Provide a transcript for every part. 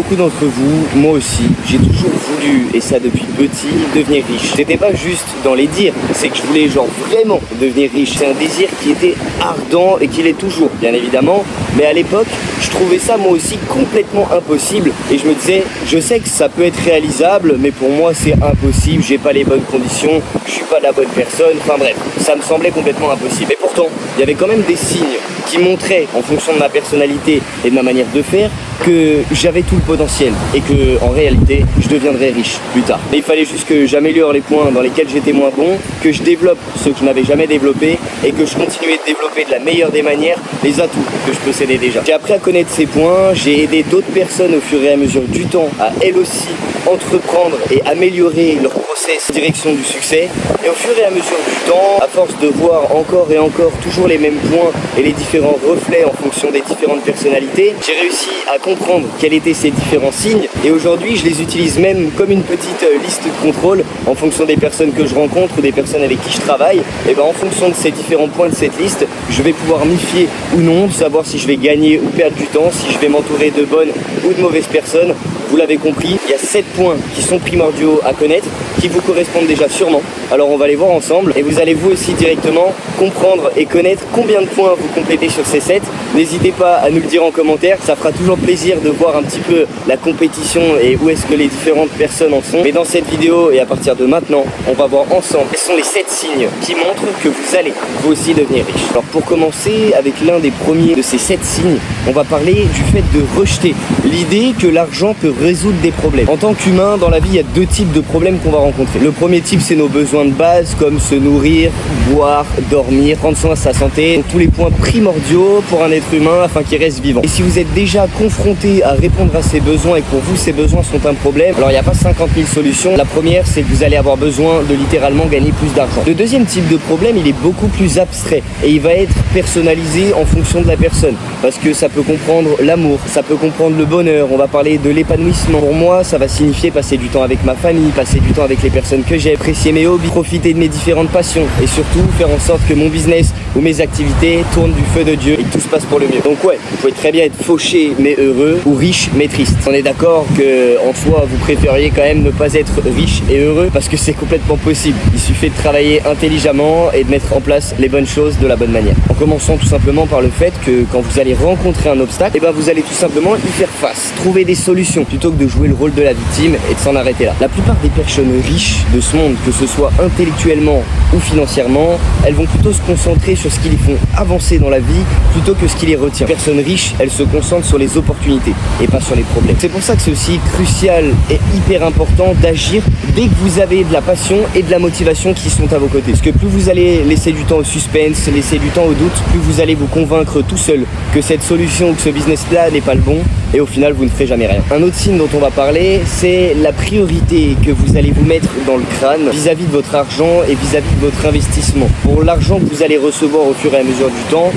beaucoup d'entre vous, moi aussi, j'ai toujours voulu, et ça depuis petit, devenir riche. C'était pas juste dans les dires, c'est que je voulais genre vraiment devenir riche. C'est un désir qui était ardent et qui l'est toujours, bien évidemment. Mais à l'époque, je trouvais ça moi aussi complètement impossible. Et je me disais, je sais que ça peut être réalisable, mais pour moi c'est impossible, j'ai pas les bonnes conditions, je suis pas la bonne personne, enfin bref, ça me semblait complètement impossible. Et pourtant, il y avait quand même des signes qui montraient, en fonction de ma personnalité et de ma manière de faire, que j'avais tout le potentiel et que en réalité je deviendrais riche plus tard. Mais il fallait juste que j'améliore les points dans lesquels j'étais moins bon, que je développe ceux que je n'avais jamais développés et que je continuais de développer de la meilleure des manières les atouts que je possédais déjà. J'ai appris à connaître ces points, j'ai aidé d'autres personnes au fur et à mesure du temps à elles aussi entreprendre et améliorer leur process en direction du succès. Et au fur et à mesure du temps, à force de voir encore et encore toujours les mêmes points et les différents reflets en fonction des différentes personnalités, j'ai réussi à comprendre quels étaient ces différents signes et aujourd'hui je les utilise même comme une petite liste de contrôle en fonction des personnes que je rencontre ou des personnes avec qui je travaille. Et ben en fonction de ces différents points de cette liste, je vais pouvoir m'y fier ou non, de savoir si je vais gagner ou perdre du temps, si je vais m'entourer de bonnes ou de mauvaises personnes. Vous l'avez compris, il y a 7 points qui sont primordiaux à connaître, qui vous correspondent déjà sûrement. Alors on va les voir ensemble et vous allez vous aussi directement comprendre et connaître combien de points vous complétez sur ces 7. N'hésitez pas à nous le dire en commentaire, ça fera toujours plaisir de voir un petit peu la compétition et où est-ce que les différentes personnes en sont. Mais dans cette vidéo et à partir de maintenant, on va voir ensemble quels sont les 7 signes qui montrent que vous allez vous aussi devenir riche. Alors pour commencer avec l'un des premiers de ces 7 signes, on va parler du fait de rejeter l'idée que l'argent peut résoudre des problèmes. En tant qu'humain, dans la vie, il y a 2 types de problèmes qu'on va rencontrer. Le premier type, c'est nos besoins de base, comme se nourrir, boire, dormir, prendre soin de sa santé. Donc tous les points primordiaux pour un être humain afin qu'il reste vivant. Et si vous êtes déjà confronté à répondre à ces besoins et que pour vous, ces besoins sont un problème, alors il n'y a pas 50 000 solutions. La première, c'est que vous allez avoir besoin de littéralement gagner plus d'argent. Le deuxième type de problème, il est beaucoup plus abstrait et il va être personnalisé en fonction de la personne. Parce que ça peut comprendre l'amour, ça peut comprendre le bonheur, on va parler de l'épanouissement. Pour moi, ça va signifier passer du temps avec ma famille, passer du temps avec les personnes que j'aime, apprécier mes hobbies, profiter de mes différentes passions et surtout faire en sorte que mon business ou mes activités tournent du feu de Dieu et que tout se passe pour le mieux. Donc ouais, vous pouvez très bien être fauché mais heureux ou riche mais triste. On est d'accord que en soi, vous préfériez quand même ne pas être riche et heureux parce que c'est complètement possible. Il suffit de travailler intelligemment et de mettre en place les bonnes choses de la bonne manière. En commençant tout simplement par le fait que quand vous allez rencontrer un obstacle, et ben vous allez tout simplement y faire face, trouver des solutions plutôt que de jouer le rôle de la victime et de s'en arrêter là. La plupart des personnes riches de ce monde, que ce soit intellectuellement ou financièrement, elles vont plutôt se concentrer sur ce qui les font avancer dans la vie plutôt que ce qui les retient. Les personnes riches, elles se concentrent sur les opportunités et pas sur les problèmes. C'est pour ça que c'est aussi crucial et hyper important d'agir dès que vous avez de la passion et de la motivation qui sont à vos côtés. Parce que plus vous allez laisser du temps au suspense, laisser du temps au doute, plus vous allez vous convaincre tout seul que cette solution ou que ce business-là n'est pas le bon et au final vous ne ferez jamais rien. Un autre signe dont on va parler, c'est la priorité que vous allez vous mettre dans le crâne vis-à-vis de votre argent et vis-à-vis de votre investissement. Pour l'argent que vous allez recevoir au fur et à mesure du temps,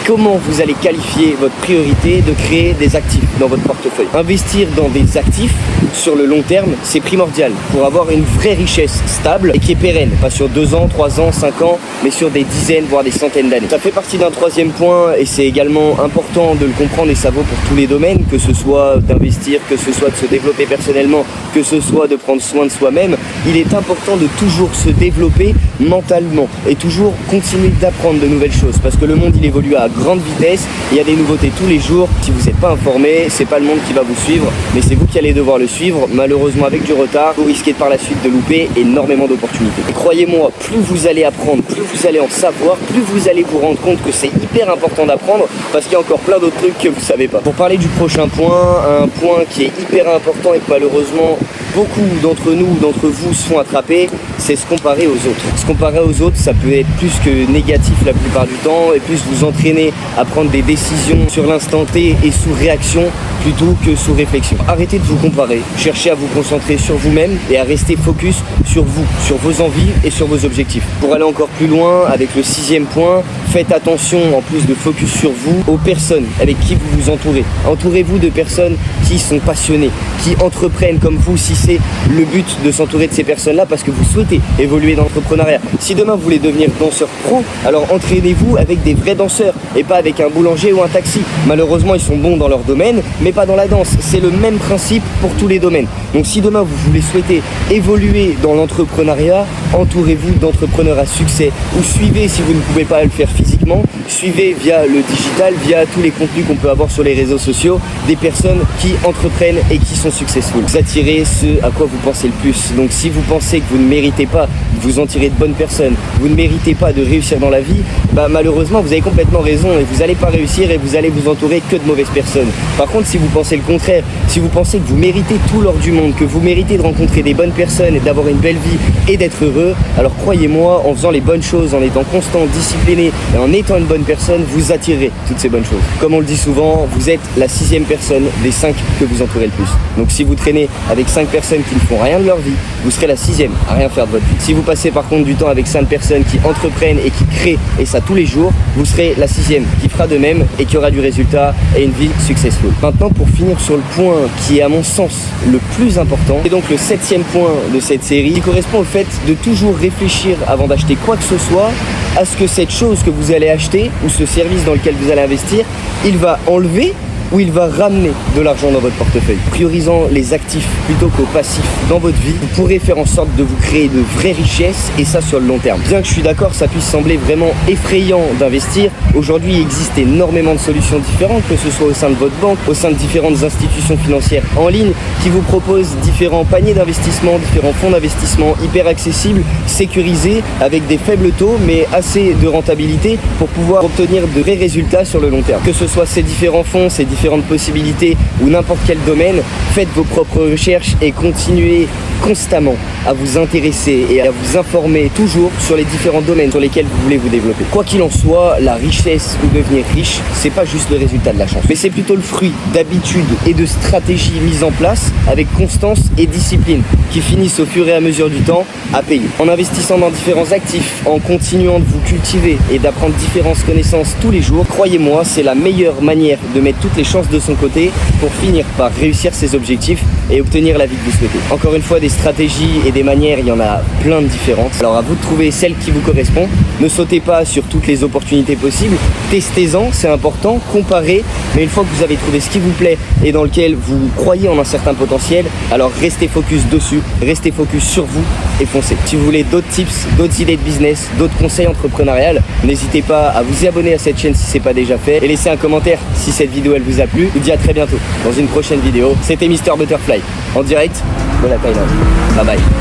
comment vous allez qualifier votre priorité de créer des actifs dans votre portefeuille. Investir dans des actifs sur le long terme, c'est primordial pour avoir une vraie richesse stable et qui est pérenne, pas sur 2 ans, 3 ans, 5 ans, mais sur des dizaines, voire des centaines d'années. Ça fait partie d'un troisième point et c'est également important de le comprendre et ça vaut pour tous les domaines, que ce soit d'investir, que ce soit de se développer personnellement, que ce soit de prendre soin de soi-même. Il est important de toujours se développer mentalement et toujours continuer d'apprendre de nouvelles choses parce que le monde il évolue à grande vitesse, il y a des nouveautés tous les jours. Si vous n'êtes pas informé, c'est pas le monde qui va vous suivre, mais c'est vous qui allez devoir le suivre. Malheureusement avec du retard, vous risquez par la suite de louper énormément d'opportunités. Et croyez-moi, plus vous allez apprendre, plus vous allez en savoir, plus vous allez vous rendre compte que c'est hyper important d'apprendre parce qu'il y a encore plein d'autres trucs que vous savez pas. Pour parler du prochain point, un point qui est hyper important et que malheureusement beaucoup d'entre nous ou d'entre vous se font attraper, c'est se comparer aux autres. Se comparer aux autres, ça peut être plus que négatif la plupart du temps et plus vous entraîner à prendre des décisions sur l'instant T et sous réaction plutôt que sous réflexion. Arrêtez de vous comparer, cherchez à vous concentrer sur vous-même et à rester focus sur vous, sur vos envies et sur vos objectifs. Pour aller encore plus loin, avec le 6e point, faites attention en plus de focus sur vous, aux personnes avec qui vous vous entourez. Entourez-vous de personnes qui sont passionnées, qui entreprennent comme vous, si c'est le but de s'entourer de ces personnes-là parce que vous souhaitez évoluer dans l'entrepreneuriat. Si demain vous voulez devenir danseur pro, alors entraînez-vous avec des vrais danseurs et pas avec un boulanger ou un taxi. Malheureusement, ils sont bons dans leur domaine, mais pas dans la danse. C'est le même principe pour tous les domaines. Donc si demain vous voulez souhaiter évoluer dans l'entrepreneuriat, entourez-vous d'entrepreneurs à succès ou suivez, si vous ne pouvez pas le faire physiquement, suivez via le digital, via tous les contenus qu'on peut avoir sur les réseaux sociaux, des personnes qui entreprennent et qui sont successful. Vous attirez ce à quoi vous pensez le plus. Donc si vous pensez que vous ne méritez pas de vous entourer de bonnes personnes, vous ne méritez pas de réussir dans la vie, malheureusement vous avez complètement raison et vous n'allez pas réussir et vous allez vous entourer que de mauvaises personnes. Par contre, si vous pensez le contraire, si vous pensez que vous méritez tout l'or du monde, que vous méritez de rencontrer des bonnes personnes et d'avoir une belle vie et d'être heureux, alors croyez-moi, en faisant les bonnes choses, en étant constant, discipliné et en étant une bonne personne, vous attirez toutes ces bonnes choses. Comme on le dit souvent, vous êtes la 6e personne des 5 que vous entourez le plus. Donc si vous traînez avec 5 personnes qui ne font rien de leur vie, vous serez la 6e à rien faire de votre vie. Si vous passez par contre du temps avec 5 personnes qui entreprennent et qui créent, et ça tous les jours, vous serez la 6e qui fera de même et qui aura du résultat et une vie successful. Maintenant, pour finir sur le point qui est à mon sens le plus important, c'est donc le 7e point de cette série qui correspond au fait de toujours réfléchir avant d'acheter quoi que ce soit à ce que cette chose que vous allez acheter ou ce service dans lequel vous allez investir, il va enlever ou il va ramener de l'argent dans votre portefeuille. Priorisant les actifs plutôt qu'aux passifs dans votre vie, vous pourrez faire en sorte de vous créer de vraies richesses et ça sur le long terme. Bien que je suis d'accord, ça puisse sembler vraiment effrayant d'investir, aujourd'hui il existe énormément de solutions différentes, que ce soit au sein de votre banque, au sein de différentes institutions financières en ligne qui vous proposent différents paniers d'investissement, différents fonds d'investissement hyper accessibles, sécurisés, avec des faibles taux mais assez de rentabilité pour pouvoir obtenir de vrais résultats sur le long terme. Que ce soit ces différents fonds, ces différentes possibilités ou n'importe quel domaine, faites vos propres recherches et continuez constamment à vous intéresser et à vous informer toujours sur les différents domaines sur lesquels vous voulez vous développer. Quoi qu'il en soit, la richesse ou devenir riche, c'est pas juste le résultat de la chance, mais c'est plutôt le fruit d'habitudes et de stratégies mises en place avec constance et discipline qui finissent au fur et à mesure du temps à payer. En investissant dans différents actifs, en continuant de vous cultiver et d'apprendre différentes connaissances tous les jours, croyez-moi, c'est la meilleure manière de mettre toutes les chances de son côté pour finir par réussir ses objectifs et obtenir la vie que vous souhaitez. Encore une fois, des stratégies et des manières, il y en a plein de différentes. Alors à vous de trouver celle qui vous correspond. Ne sautez pas sur toutes les opportunités possibles. Testez-en, c'est important, comparez. Mais une fois que vous avez trouvé ce qui vous plaît et dans lequel vous croyez en un certain potentiel, alors restez focus dessus, restez focus sur vous et foncez. Si vous voulez d'autres tips, d'autres idées de business, d'autres conseils entrepreneuriales, n'hésitez pas à vous abonner à cette chaîne si ce n'est pas déjà fait et laissez un commentaire si cette vidéo elle vous a plu. Je vous dis à très bientôt dans une prochaine vidéo. C'était Mr Butterfly en direct de la Thaïlande. Bye bye.